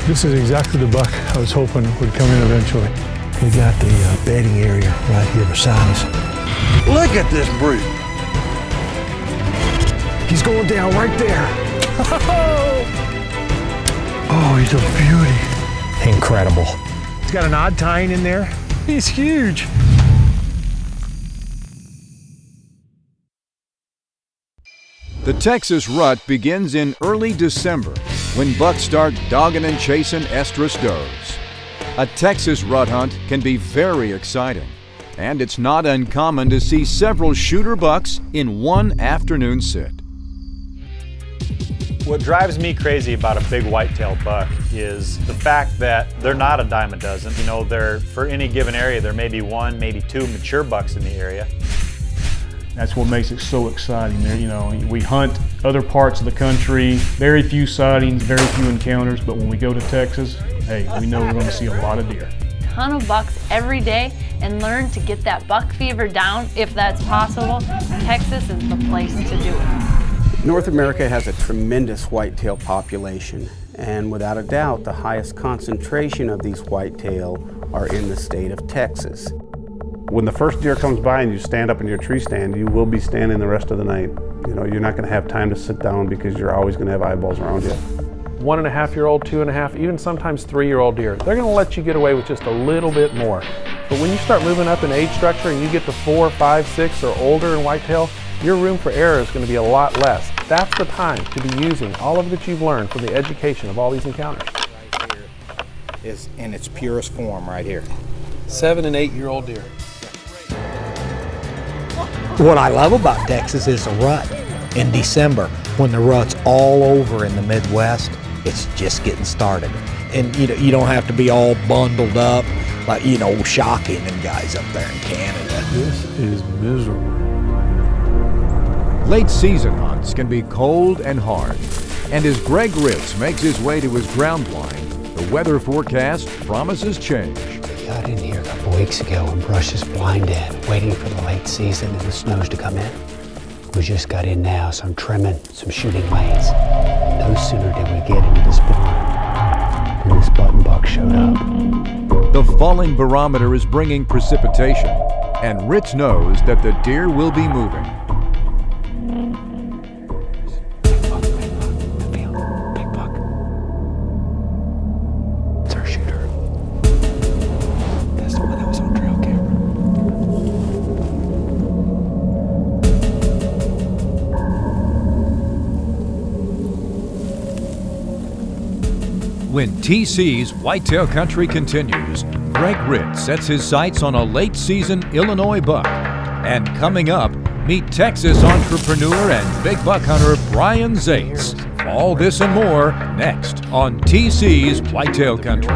This is exactly the buck I was hoping would come in eventually. We got the bedding area right here beside us. Look at this brute. He's going down right there. Oh, he's a beauty. Incredible. He's got an odd tine in there. He's huge. The Texas rut begins in early December when bucks start dogging and chasing estrus does. A Texas rut hunt can be very exciting, and it's not uncommon to see several shooter bucks in one afternoon sit. What drives me crazy about a big whitetail buck is the fact that they're not a dime a dozen. You know, for any given area, there may be one, maybe two mature bucks in the area. That's what makes it so exciting. There, you know, we hunt other parts of the country, very few sightings, very few encounters, but when we go to Texas, hey, we know we're going to see a lot of deer. Ton of bucks every day and learn to get that buck fever down if that's possible. Texas is the place to do it. North America has a tremendous whitetail population, and without a doubt, the highest concentration of these whitetail are in the state of Texas. When the first deer comes by and you stand up in your tree stand, you will be standing the rest of the night. You know, you're not going to have time to sit down because you're always going to have eyeballs around you. 1.5-year-old, 2.5, even sometimes 3-year-old deer, they're going to let you get away with just a little bit more. But when you start moving up in age structure and you get to 4, 5, 6 or older in whitetail, your room for error is going to be a lot less. That's the time to be using all of that you've learned from the education of all these encounters. Right here is in its purest form right here. 7- and 8-year-old deer. What I love about Texas is the rut. In December, when the rut's all over in the Midwest, it's just getting started. And you don't have to be all bundled up like, shocking them guys up there in Canada. This is miserable. Late season hunts can be cold and hard. And as Greg Ritz makes his way to his ground blind, the weather forecast promises change. Got in here a couple weeks ago and brushed this blind in, waiting for the late season and the snows to come in. We just got in now, so I'm trimming some shooting lanes. No sooner did we get into this blind than this button buck showed up. The falling barometer is bringing precipitation, and Ritz knows that the deer will be moving. Big buck. It's our shooter. That's the one that was on trail camera. When TC's Whitetail Country continues, Greg Ritz sets his sights on a late-season Illinois buck. And coming up, meet Texas entrepreneur and big buck hunter Brian Zaitz. All this and more next on TC's Whitetail Country.